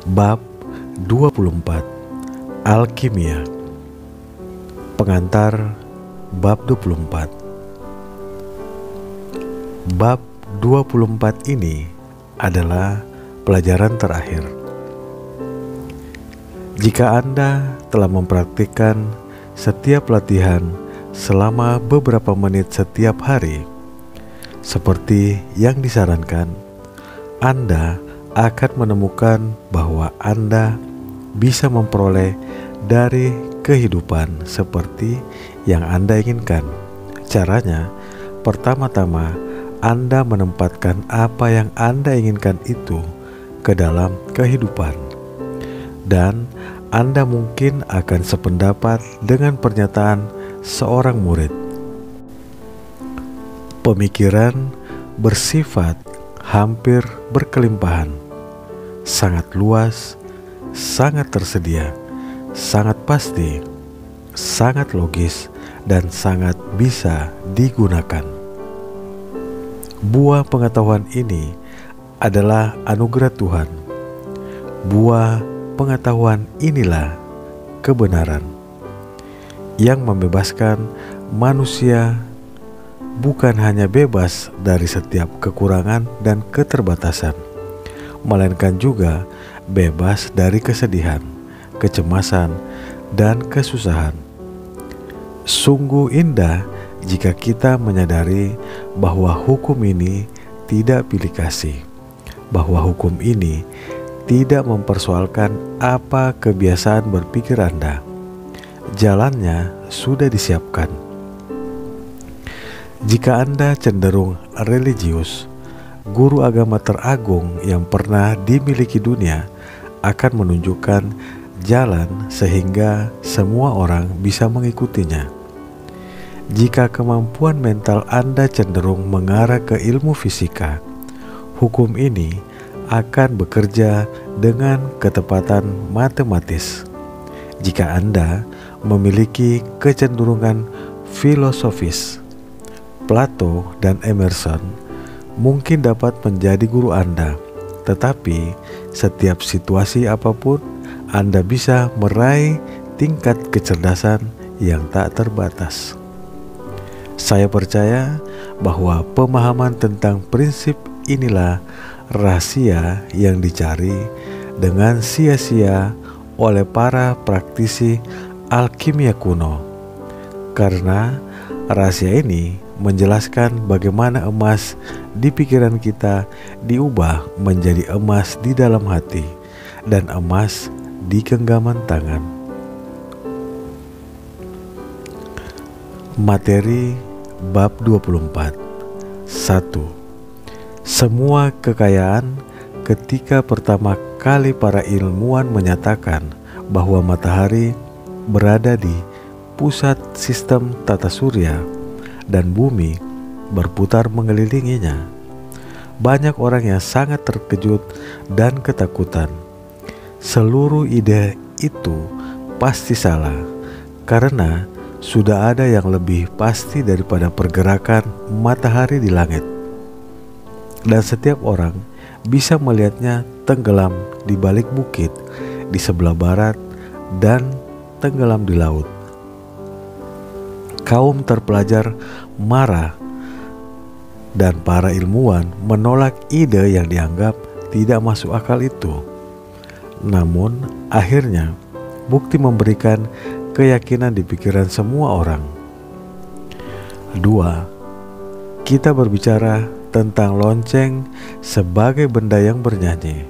Bab 24 Alkimia. Pengantar bab 24. Bab 24 ini adalah pelajaran terakhir. Jika Anda telah mempraktikkan setiap latihan selama beberapa menit setiap hari, seperti yang disarankan, Anda akan menemukan bahwa Anda bisa memperoleh dari kehidupan seperti yang Anda inginkan. Caranya, pertama-tama Anda menempatkan apa yang Anda inginkan itu ke dalam kehidupan. Dan Anda mungkin akan sependapat dengan pernyataan seorang murid. Pemikiran bersifat hampir berkelimpahan, sangat luas, sangat tersedia, sangat pasti, sangat logis, dan sangat bisa digunakan. Buah pengetahuan ini adalah anugerah Tuhan. Buah pengetahuan inilah kebenaran yang membebaskan manusia, bukan hanya bebas dari setiap kekurangan dan keterbatasan, melainkan juga bebas dari kesedihan, kecemasan, dan kesusahan. Sungguh indah jika kita menyadari bahwa hukum ini tidak pilih kasih, bahwa hukum ini tidak mempersoalkan apa kebiasaan berpikir Anda. Jalannya sudah disiapkan. Jika Anda cenderung religius, guru agama teragung yang pernah dimiliki dunia akan menunjukkan jalan sehingga semua orang bisa mengikutinya. Jika kemampuan mental Anda cenderung mengarah ke ilmu fisika, hukum ini akan bekerja dengan ketepatan matematis. Jika Anda memiliki kecenderungan filosofis, Plato dan Emerson mungkin dapat menjadi guru Anda, tetapi setiap situasi apapun Anda bisa meraih tingkat kecerdasan yang tak terbatas. Saya percaya bahwa pemahaman tentang prinsip inilah rahasia yang dicari dengan sia-sia oleh para praktisi alkimia kuno, karena rahasia ini menjelaskan bagaimana emas di pikiran kita diubah menjadi emas di dalam hati dan emas di genggaman tangan. Materi bab 24. 1. Semua kekayaan. Ketika pertama kali para ilmuwan menyatakan bahwa matahari berada di pusat sistem tata surya dan bumi berputar mengelilinginya, banyak orang yang sangat terkejut dan ketakutan. Seluruh ide itu pasti salah, karena sudah ada yang lebih pasti daripada pergerakan matahari di langit, dan setiap orang bisa melihatnya tenggelam di balik bukit di sebelah barat dan tenggelam di laut. Kaum terpelajar marah dan para ilmuwan menolak ide yang dianggap tidak masuk akal itu. Namun akhirnya bukti memberikan keyakinan di pikiran semua orang. 2. Kita berbicara tentang lonceng sebagai benda yang bernyanyi.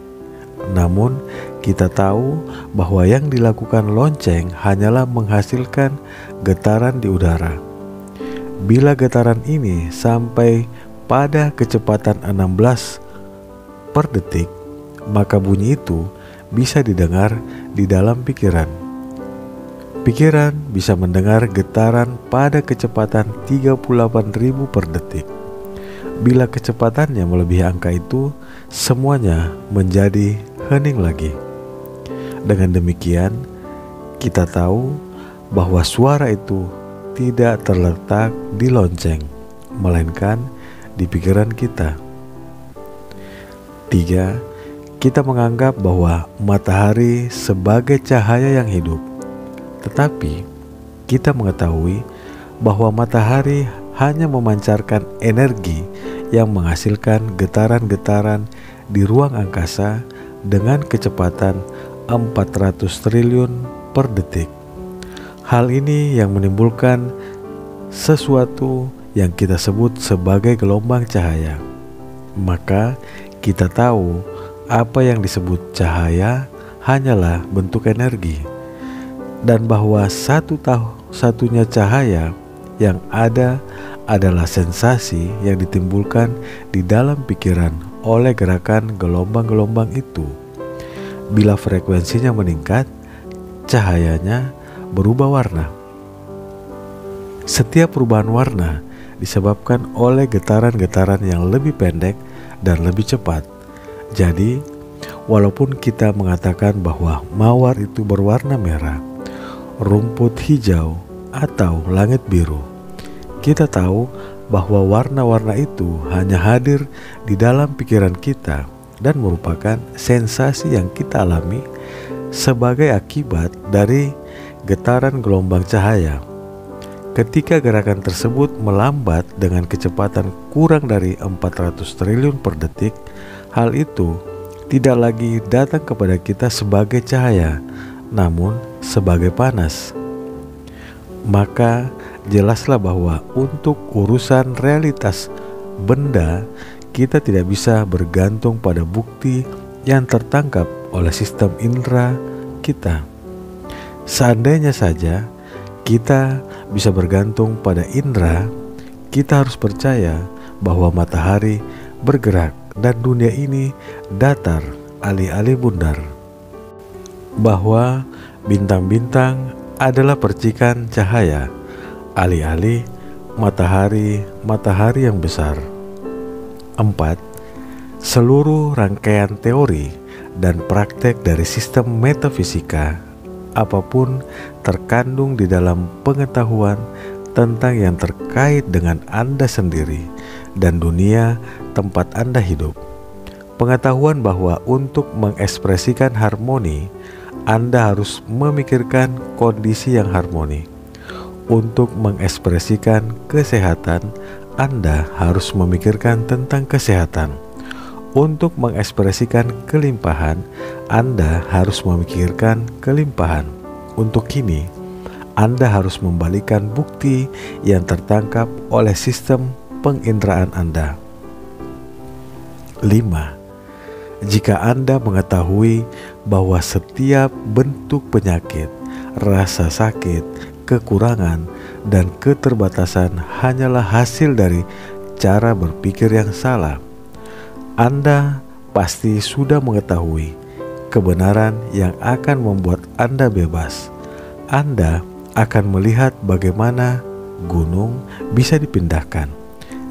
Namun kita tahu bahwa yang dilakukan lonceng hanyalah menghasilkan getaran di udara. Bila getaran ini sampai pada kecepatan 16 per detik, maka bunyi itu bisa didengar di dalam pikiran. Pikiran bisa mendengar getaran pada kecepatan 38.000 per detik. Bila kecepatannya melebihi angka itu, semuanya menjadi hening lagi. Dengan demikian, kita tahu bahwa suara itu tidak terletak di lonceng, melainkan di pikiran kita. 3. kita menganggap bahwa matahari sebagai cahaya yang hidup, tetapi kita mengetahui bahwa matahari hanya memancarkan energi yang menghasilkan getaran-getaran di ruang angkasa dengan kecepatan 400 triliun per detik. Hal ini yang menimbulkan sesuatu yang kita sebut sebagai gelombang cahaya. Maka kita tahu apa yang disebut cahaya hanyalah bentuk energi, dan bahwa satu-satunya cahaya yang ada adalah sensasi yang ditimbulkan di dalam pikiran oleh gerakan gelombang-gelombang itu. Bila frekuensinya meningkat, cahayanya berubah warna. Setiap perubahan warna disebabkan oleh getaran-getaran yang lebih pendek dan lebih cepat. Jadi, walaupun kita mengatakan bahwa mawar itu berwarna merah, rumput hijau, atau langit biru, kita tahu bahwa warna-warna itu hanya hadir di dalam pikiran kita dan merupakan sensasi yang kita alami sebagai akibat dari getaran gelombang cahaya. Ketika gerakan tersebut melambat dengan kecepatan kurang dari 400 triliun per detik, hal itu tidak lagi datang kepada kita sebagai cahaya, namun sebagai panas. Maka jelaslah bahwa untuk urusan realitas benda, kita tidak bisa bergantung pada bukti yang tertangkap oleh sistem indera kita. Seandainya saja kita bisa bergantung pada indera, kita harus percaya bahwa matahari bergerak dan dunia ini datar alih-alih bundar, bahwa bintang-bintang adalah percikan cahaya alih-alih matahari yang besar. 4. Seluruh rangkaian teori dan praktek dari sistem metafisika apapun terkandung di dalam pengetahuan tentang yang terkait dengan Anda sendiri dan dunia tempat Anda hidup. Pengetahuan bahwa untuk mengekspresikan harmoni, Anda harus memikirkan kondisi yang harmoni. Untuk mengekspresikan kesehatan, Anda harus memikirkan tentang kesehatan. Untuk mengekspresikan kelimpahan, Anda harus memikirkan kelimpahan. Untuk ini, Anda harus membalikan bukti yang tertangkap oleh sistem penginderaan Anda. 5. Jika Anda mengetahui bahwa setiap bentuk penyakit, rasa sakit, kekurangan, dan keterbatasan hanyalah hasil dari cara berpikir yang salah, Anda pasti sudah mengetahui kebenaran yang akan membuat Anda bebas. Anda akan melihat bagaimana gunung bisa dipindahkan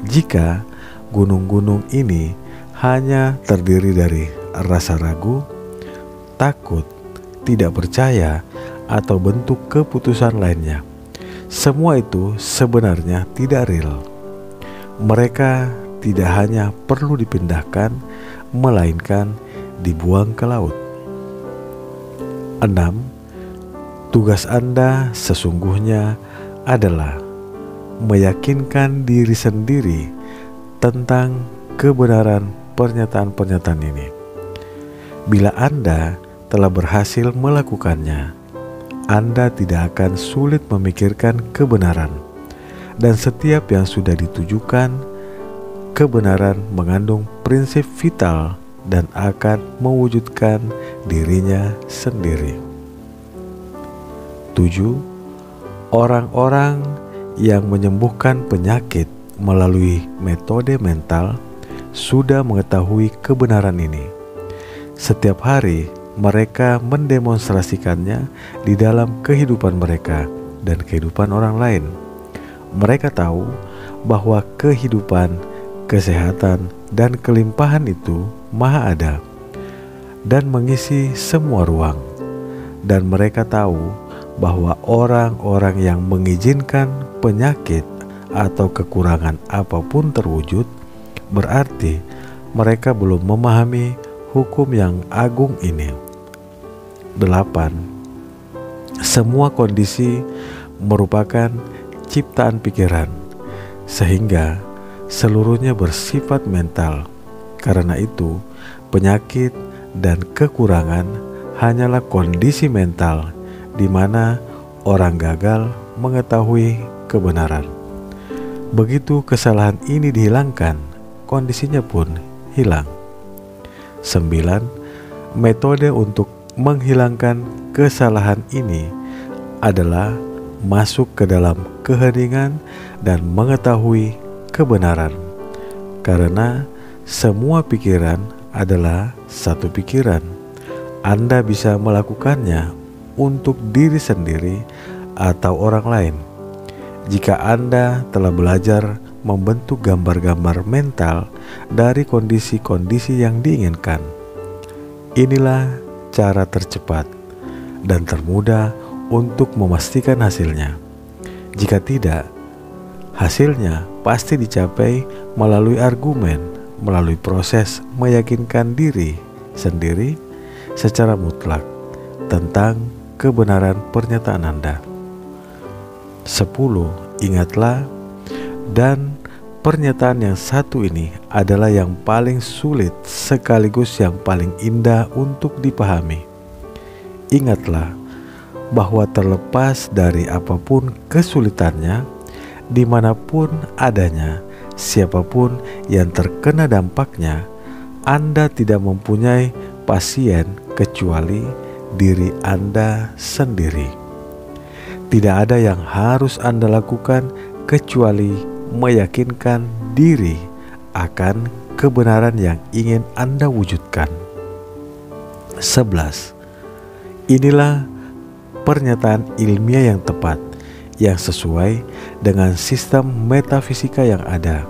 jika gunung-gunung ini hanya terdiri dari rasa ragu, takut, tidak percaya, atau bentuk keputusan lainnya. Semua itu sebenarnya tidak real. Mereka tidak hanya perlu dipindahkan, melainkan dibuang ke laut. 6. Tugas Anda sesungguhnya adalah meyakinkan diri sendiri tentang kebenaran pernyataan-pernyataan ini. Bila Anda telah berhasil melakukannya, Anda tidak akan sulit memikirkan kebenaran, dan setiap yang sudah ditujukan kebenaran mengandung prinsip vital dan akan mewujudkan dirinya sendiri. 7. Orang-orang yang menyembuhkan penyakit melalui metode mental sudah mengetahui kebenaran ini. Setiap hari mereka mendemonstrasikannya di dalam kehidupan mereka dan kehidupan orang lain. Mereka tahu bahwa kehidupan, kesehatan, dan kelimpahan itu maha ada dan mengisi semua ruang. Dan mereka tahu bahwa orang-orang yang mengizinkan penyakit atau kekurangan apapun terwujud, berarti mereka belum memahami hukum yang agung ini. 8. Semua kondisi merupakan ciptaan pikiran, sehingga seluruhnya bersifat mental. Karena itu, penyakit dan kekurangan hanyalah kondisi mental di mana orang gagal mengetahui kebenaran. Begitu kesalahan ini dihilangkan, kondisinya pun hilang. 9. Metode untuk menghilangkan kesalahan ini adalah masuk ke dalam keheningan dan mengetahui kebenaran. Karena semua pikiran adalah satu pikiran. Anda bisa melakukannya untuk diri sendiri atau orang lain. Jika Anda telah belajar membentuk gambar-gambar mental dari kondisi-kondisi yang diinginkan, inilah cara tercepat dan termudah untuk memastikan hasilnya. Jika tidak, hasilnya pasti dicapai melalui argumen, melalui proses meyakinkan diri sendiri secara mutlak tentang kebenaran pernyataan Anda. 10. Ingatlah, dan pernyataan yang satu ini adalah yang paling sulit sekaligus yang paling indah untuk dipahami. Ingatlah bahwa terlepas dari apapun kesulitannya, dimanapun adanya, siapapun yang terkena dampaknya, Anda tidak mempunyai pasien kecuali diri Anda sendiri. Tidak ada yang harus Anda lakukan kecuali meyakinkan diri akan kebenaran yang ingin Anda wujudkan. 11. Inilah pernyataan ilmiah yang tepat, yang sesuai dengan sistem metafisika yang ada.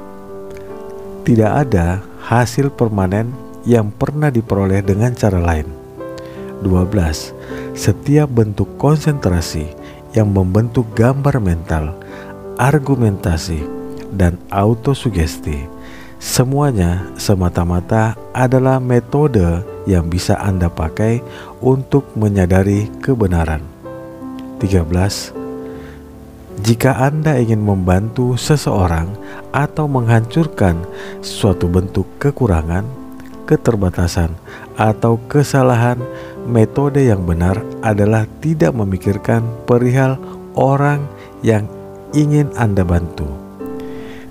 Tidak ada hasil permanen yang pernah diperoleh dengan cara lain. 12. Setiap bentuk konsentrasi yang membentuk gambar mental, argumentasi, dan autosugesti, semuanya semata-mata adalah metode yang bisa Anda pakai untuk menyadari kebenaran. 13. Jika Anda ingin membantu seseorang atau menghancurkan suatu bentuk kekurangan, keterbatasan, atau kesalahan, metode yang benar adalah tidak memikirkan perihal orang yang ingin Anda bantu.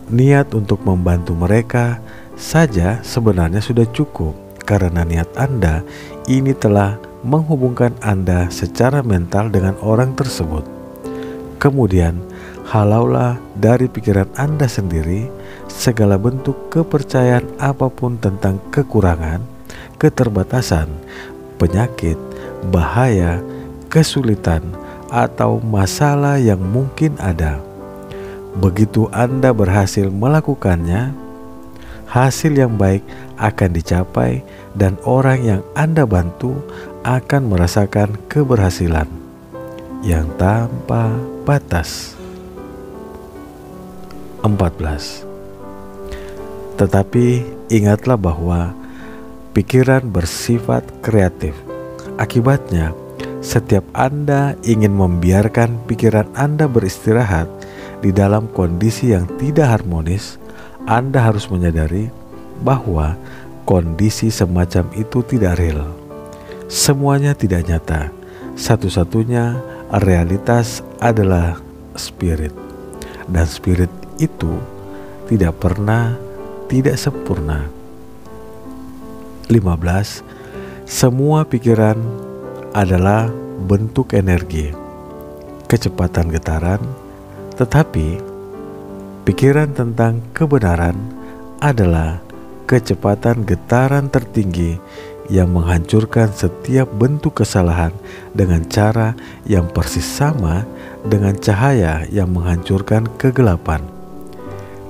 Niat untuk membantu mereka saja sebenarnya sudah cukup, karena niat Anda ini telah menghubungkan Anda secara mental dengan orang tersebut. Kemudian, halaulah dari pikiran Anda sendiri segala bentuk kepercayaan apapun tentang kekurangan, keterbatasan, penyakit, bahaya, kesulitan, atau masalah yang mungkin ada. Begitu Anda berhasil melakukannya, hasil yang baik akan dicapai dan orang yang Anda bantu akan merasakan keberhasilan yang tanpa batas. 14. Tetapi ingatlah bahwa pikiran bersifat kreatif. Akibatnya, setiap Anda ingin membiarkan pikiran Anda beristirahat di dalam kondisi yang tidak harmonis, Anda harus menyadari bahwa kondisi semacam itu tidak real. Semuanya tidak nyata. Satu-satunya realitas adalah spirit. Dan spirit itu tidak pernah tidak sempurna. 15. Semua pikiran adalah bentuk energi, kecepatan getaran, tetapi pikiran tentang kebenaran adalah kecepatan getaran tertinggi yang menghancurkan setiap bentuk kesalahan dengan cara yang persis sama dengan cahaya yang menghancurkan kegelapan.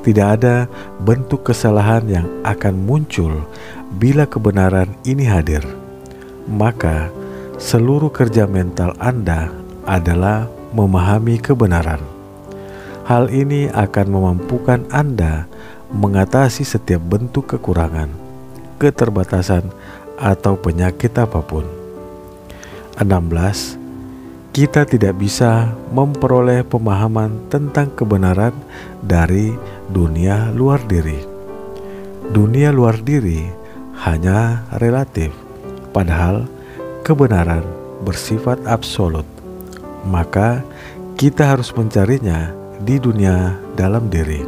Tidak ada bentuk kesalahan yang akan muncul bila kebenaran ini hadir. Maka seluruh kerja mental Anda adalah memahami kebenaran. Hal ini akan memampukan Anda mengatasi setiap bentuk kekurangan, keterbatasan, atau penyakit apapun. 16. Kita tidak bisa memperoleh pemahaman tentang kebenaran dari dunia luar diri. Dunia luar diri hanya relatif, padahal kebenaran bersifat absolut. Maka kita harus mencarinya di dunia dalam diri.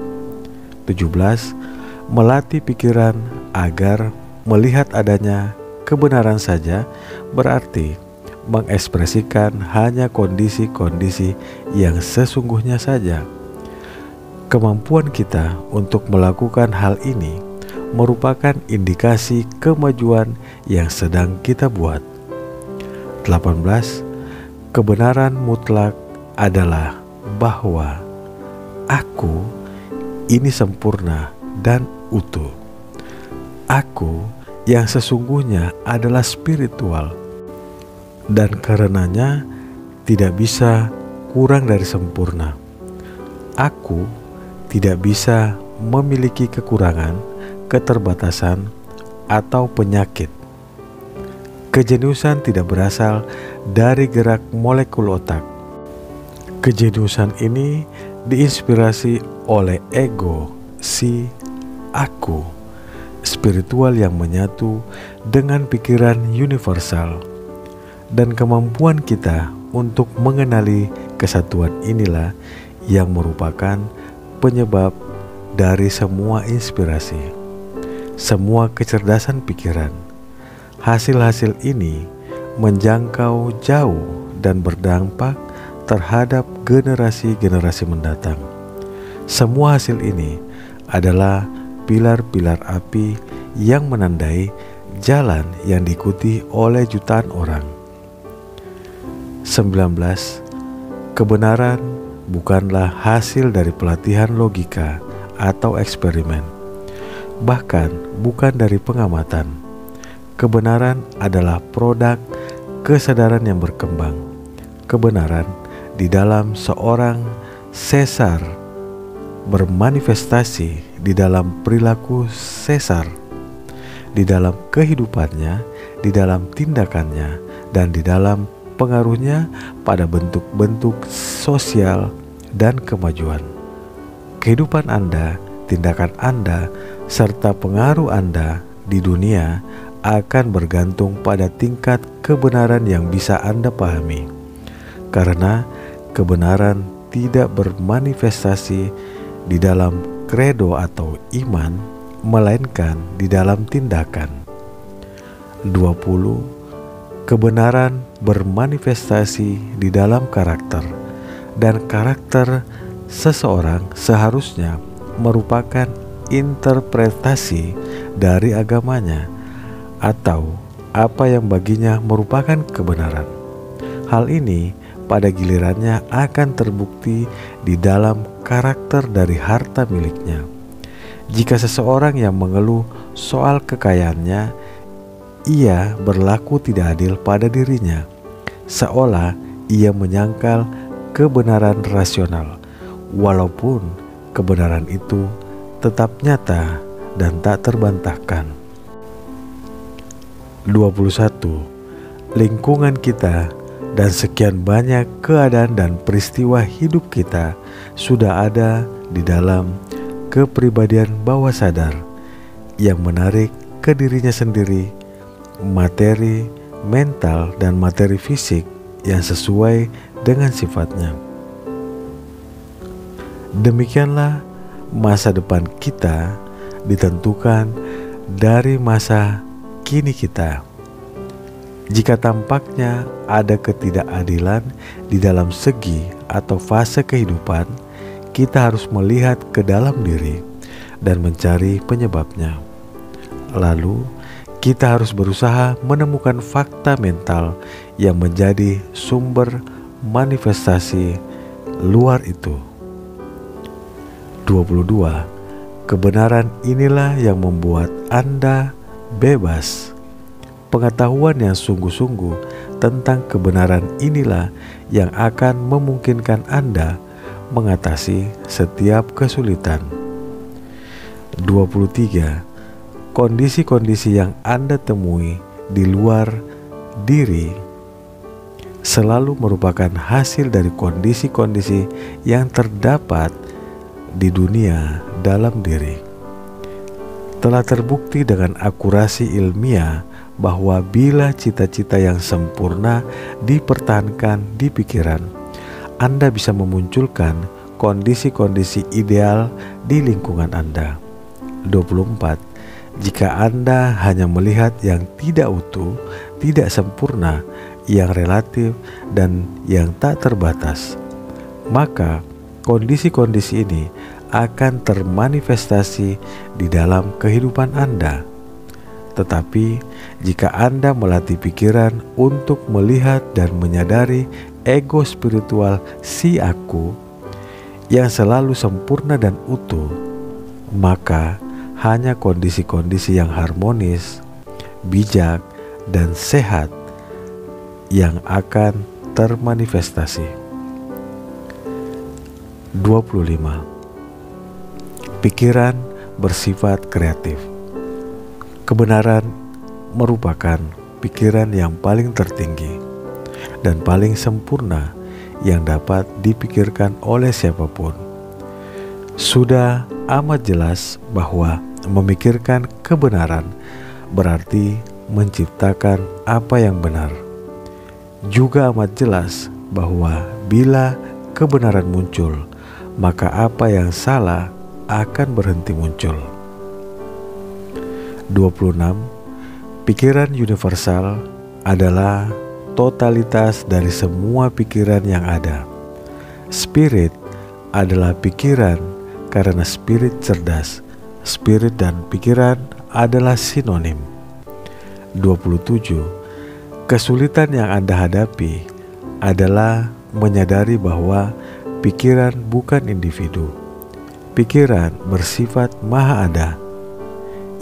17. Melatih pikiran agar melihat adanya kebenaran saja berarti mengekspresikan hanya kondisi-kondisi yang sesungguhnya saja. Kemampuan kita untuk melakukan hal ini merupakan indikasi kemajuan yang sedang kita buat. 18. Kebenaran mutlak adalah bahwa aku ini sempurna dan utuh. Aku yang sesungguhnya adalah spiritual, dan karenanya tidak bisa kurang dari sempurna. Aku tidak bisa memiliki kekurangan, keterbatasan, atau penyakit. Kejeniusan tidak berasal dari gerak molekul otak. Kejeniusan ini diinspirasi oleh ego, si aku, spiritual yang menyatu dengan pikiran universal. Dan kemampuan kita untuk mengenali kesatuan inilah yang merupakan penyebab dari semua inspirasi, semua kecerdasan pikiran. Hasil-hasil ini menjangkau jauh dan berdampak terhadap generasi-generasi mendatang. Semua hasil ini adalah pilar-pilar api yang menandai jalan yang diikuti oleh jutaan orang. 19. Kebenaran bukanlah hasil dari pelatihan logika atau eksperimen, bahkan bukan dari pengamatan. Kebenaran adalah produk kesadaran yang berkembang. Kebenaran di dalam seorang sesar bermanifestasi di dalam perilaku sesar, di dalam kehidupannya, di dalam tindakannya, dan di dalam pengaruhnya pada bentuk-bentuk sosial dan kemajuan. Kehidupan Anda, tindakan Anda, serta pengaruh Anda di dunia akan bergantung pada tingkat kebenaran yang bisa Anda pahami. Karena kebenaran tidak bermanifestasi di dalam kredo atau iman, melainkan di dalam tindakan. 20. Kebenaran bermanifestasi di dalam karakter, dan karakter seseorang seharusnya merupakan interpretasi dari agamanya atau apa yang baginya merupakan kebenaran. Hal ini pada gilirannya akan terbukti di dalam karakter dari harta miliknya. Jika seseorang yang mengeluh soal kekayaannya, ia berlaku tidak adil pada dirinya, seolah ia menyangkal kebenaran rasional, walaupun kebenaran itu tetap nyata dan tak terbantahkan. 21. Lingkungan kita dan sekian banyak keadaan dan peristiwa hidup kita sudah ada di dalam kepribadian bawah sadar yang menarik ke dirinya sendiri materi, mental, dan materi fisik yang sesuai dengan sifatnya. Demikianlah masa depan kita ditentukan dari masa kini kita. Jika tampaknya ada ketidakadilan di dalam segi atau fase kehidupan, kita harus melihat ke dalam diri dan mencari penyebabnya. Lalu, kita harus berusaha menemukan fakta mental yang menjadi sumber manifestasi luar itu. 22. Kebenaran inilah yang membuat Anda bebas. Pengetahuan yang sungguh-sungguh tentang kebenaran inilah yang akan memungkinkan Anda mengatasi setiap kesulitan. 23. Kondisi-kondisi yang Anda temui di luar diri selalu merupakan hasil dari kondisi-kondisi yang terdapat di dunia dalam diri. Telah terbukti dengan akurasi ilmiah bahwa bila cita-cita yang sempurna dipertahankan di pikiran, Anda bisa memunculkan kondisi-kondisi ideal di lingkungan Anda. 24. Jika Anda hanya melihat yang tidak utuh, tidak sempurna, yang relatif, dan yang tak terbatas, maka kondisi-kondisi ini akan termanifestasi di dalam kehidupan Anda. Tetapi jika Anda melatih pikiran untuk melihat dan menyadari ego spiritual si aku yang selalu sempurna dan utuh, maka hanya kondisi-kondisi yang harmonis, bijak, dan sehat yang akan termanifestasi. 25. Pikiran bersifat kreatif. Kebenaran merupakan pikiran yang paling tertinggi dan paling sempurna yang dapat dipikirkan oleh siapapun. Sudah amat jelas bahwa memikirkan kebenaran berarti menciptakan apa yang benar. Juga amat jelas bahwa bila kebenaran muncul, maka apa yang salah akan berhenti muncul. 26. Pikiran universal adalah totalitas dari semua pikiran yang ada. Spirit adalah pikiran karena spirit cerdas. Spirit dan pikiran adalah sinonim. 27. Kesulitan yang Anda hadapi adalah menyadari bahwa pikiran bukan individu. Pikiran bersifat maha ada.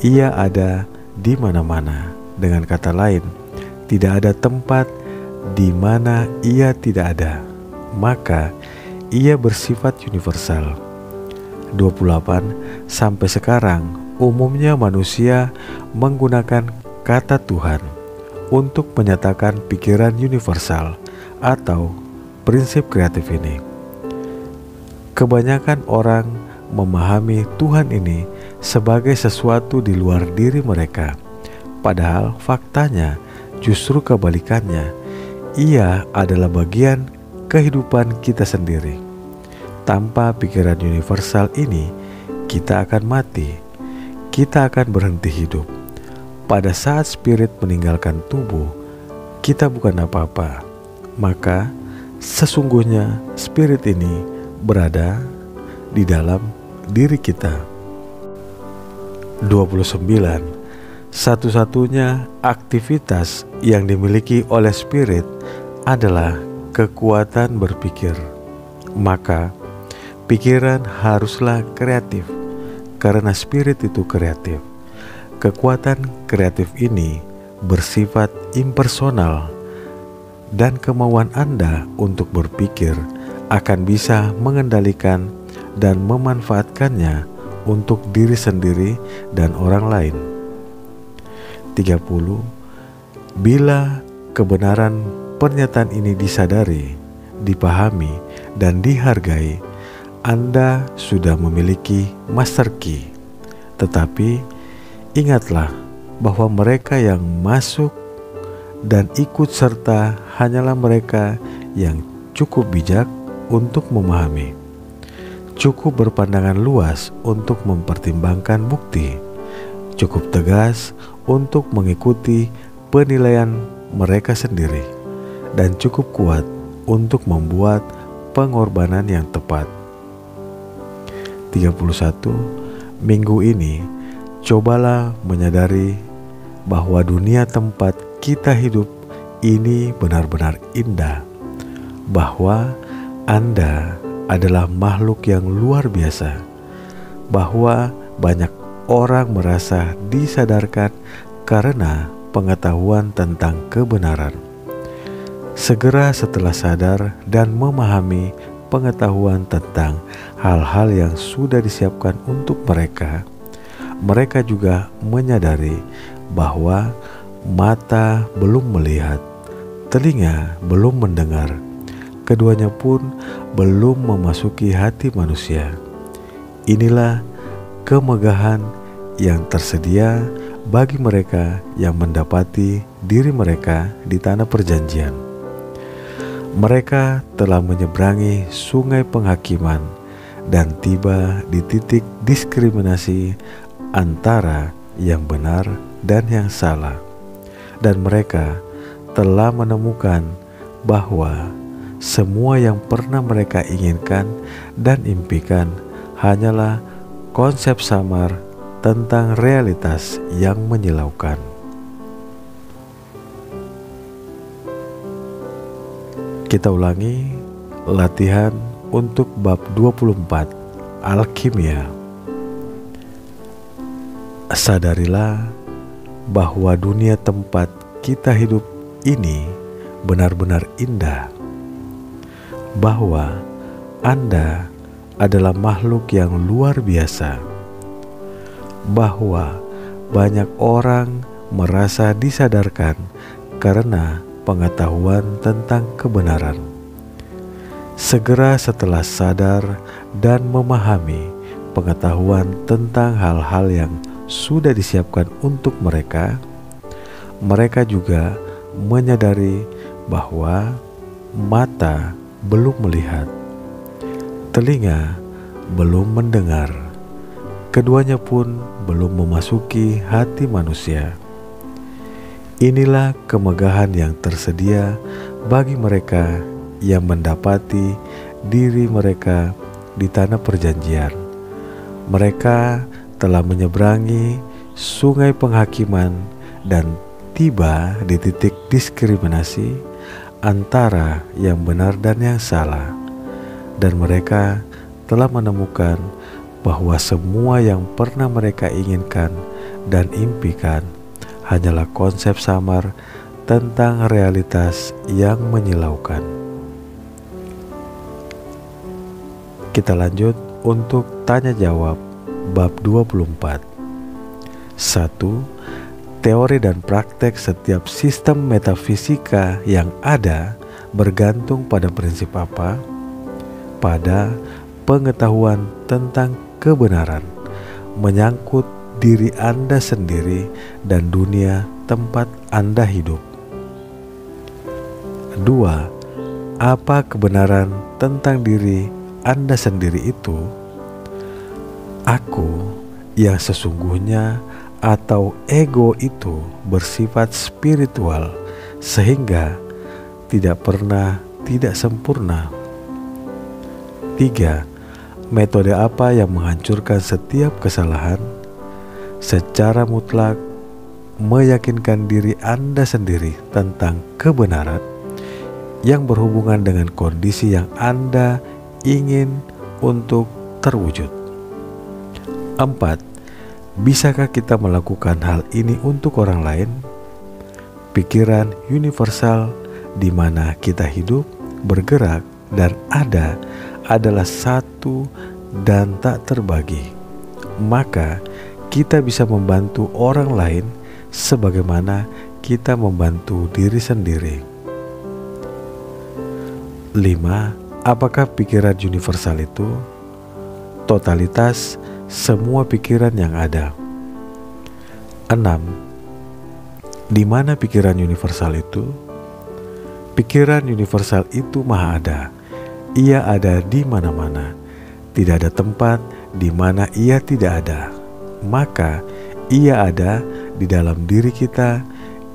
Ia ada di mana-mana. Dengan kata lain, tidak ada tempat di mana ia tidak ada. Maka ia bersifat universal. 28. Sampai sekarang, umumnya manusia menggunakan kata Tuhan untuk menyatakan pikiran universal atau prinsip kreatif ini. Kebanyakan orang memahami Tuhan ini sebagai sesuatu di luar diri mereka, padahal faktanya justru kebalikannya. Ia adalah bagian kehidupan kita sendiri. Tanpa pikiran universal ini, kita akan mati. Kita akan berhenti hidup. Pada saat spirit meninggalkan tubuh, kita bukan apa-apa. Maka sesungguhnya spirit ini berada di dalam diri kita. 29. Satu-satunya aktivitas yang dimiliki oleh spirit adalah kekuatan berpikir. Maka pikiran haruslah kreatif karena spirit itu kreatif. Kekuatan kreatif ini bersifat impersonal dan kemauan Anda untuk berpikir akan bisa mengendalikan dan memanfaatkannya untuk diri sendiri dan orang lain. 30. Bila kebenaran pernyataan ini disadari, dipahami, dan dihargai, Anda sudah memiliki master key. Tetapi ingatlah bahwa mereka yang masuk dan ikut serta hanyalah mereka yang cukup bijak untuk memahami, cukup berpandangan luas untuk mempertimbangkan bukti, cukup tegas untuk mengikuti penilaian mereka sendiri, dan cukup kuat untuk membuat pengorbanan yang tepat. 31. Minggu ini cobalah menyadari bahwa dunia tempat kita hidup ini benar-benar indah, bahwa Anda adalah makhluk yang luar biasa, bahwa banyak orang merasa disadarkan karena pengetahuan tentang kebenaran. Segera setelah sadar dan memahami pengetahuan tentang hal-hal yang sudah disiapkan untuk mereka, mereka juga menyadari bahwa mata belum melihat, telinga belum mendengar, keduanya pun belum memasuki hati manusia. Inilah kemegahan yang tersedia bagi mereka yang mendapati diri mereka di tanah perjanjian. Mereka telah menyeberangi sungai penghakiman dan tiba di titik diskriminasi antara yang benar dan yang salah. Dan mereka telah menemukan bahwa semua yang pernah mereka inginkan dan impikan hanyalah konsep samar tentang realitas yang menyilaukan. Kita ulangi latihan untuk bab 24, Alkimia. Sadarilah bahwa dunia tempat kita hidup ini benar-benar indah, bahwa Anda adalah makhluk yang luar biasa, bahwa banyak orang merasa disadarkan karena pengetahuan tentang kebenaran. Segera setelah sadar dan memahami pengetahuan tentang hal-hal yang sudah disiapkan untuk mereka, mereka juga menyadari bahwa mata belum melihat, telinga belum mendengar, keduanya pun belum memasuki hati manusia. Inilah kemegahan yang tersedia bagi mereka yang mendapati diri mereka di tanah perjanjian. Mereka telah menyeberangi sungai penghakiman dan tiba di titik diskriminasi antara yang benar dan yang salah. Dan mereka telah menemukan bahwa semua yang pernah mereka inginkan dan impikan hanyalah konsep samar tentang realitas yang menyilaukan. Kita lanjut untuk tanya jawab bab 24. 1. Teori dan praktek setiap sistem metafisika yang ada bergantung pada prinsip apa? Pada pengetahuan tentang kebenaran menyangkut diri Anda sendiri dan dunia tempat Anda hidup. 2. Apa kebenaran tentang diri Anda sendiri itu? Aku yang sesungguhnya atau ego itu bersifat spiritual sehingga tidak pernah tidak sempurna. 3. Metode apa yang menghancurkan setiap kesalahan? Secara mutlak meyakinkan diri Anda sendiri tentang kebenaran yang berhubungan dengan kondisi yang Anda ingin untuk terwujud. 4. Bisakah kita melakukan hal ini untuk orang lain? Pikiran universal di mana kita hidup, bergerak, dan ada adalah satu dan tak terbagi. Maka kita bisa membantu orang lain sebagaimana kita membantu diri sendiri. 5. Apakah pikiran universal itu? Totalitas semua pikiran yang ada. 6. Di mana pikiran universal itu? Pikiran universal itu maha ada. Ia ada di mana-mana. Tidak ada tempat di mana ia tidak ada. Maka ia ada di dalam diri kita.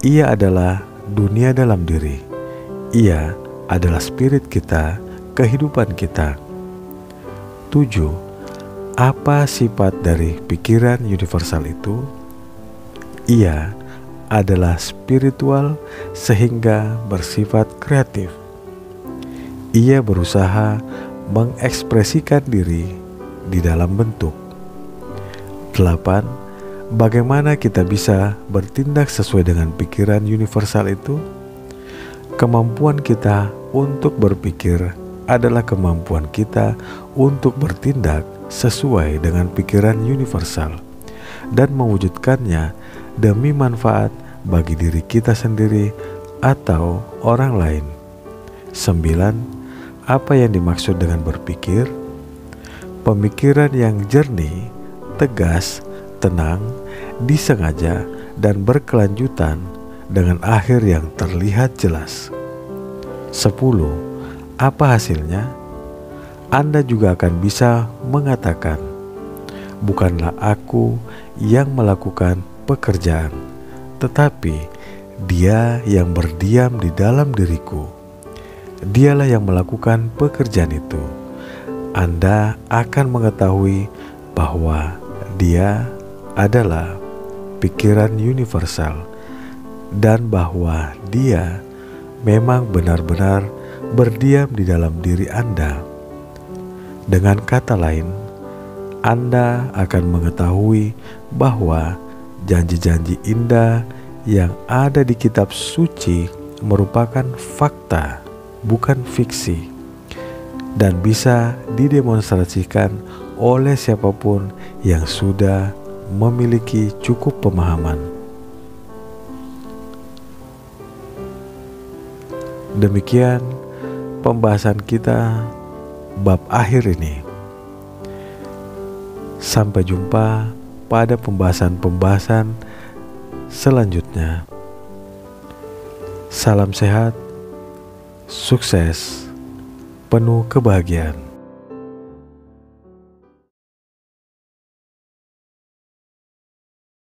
Ia adalah dunia dalam diri. Ia adalah spirit kita, kehidupan kita. 7. Apa sifat dari pikiran universal itu? Ia adalah spiritual sehingga bersifat kreatif. Ia berusaha mengekspresikan diri di dalam bentuk. 8. Bagaimana kita bisa bertindak sesuai dengan pikiran universal itu? Kemampuan kita untuk berpikir adalah kemampuan kita untuk bertindak sesuai dengan pikiran universal dan mewujudkannya demi manfaat bagi diri kita sendiri atau orang lain. 9. Apa yang dimaksud dengan berpikir? Pemikiran yang jernih, tegas, tenang, disengaja, dan berkelanjutan dengan akhir yang terlihat jelas. 10. Apa hasilnya? Anda juga akan bisa mengatakan, bukanlah aku yang melakukan pekerjaan, tetapi Dia yang berdiam di dalam diriku. Dialah yang melakukan pekerjaan itu. Anda akan mengetahui bahwa Dia adalah pikiran universal dan bahwa Dia memang benar-benar berdiam di dalam diri Anda. Dengan kata lain, Anda akan mengetahui bahwa janji-janji indah yang ada di kitab suci merupakan fakta, bukan fiksi, dan bisa didemonstrasikan oleh siapapun yang sudah memiliki cukup pemahaman. Demikian pembahasan kita bab akhir ini. Sampai jumpa pada pembahasan-pembahasan selanjutnya. Salam sehat, sukses, penuh kebahagiaan.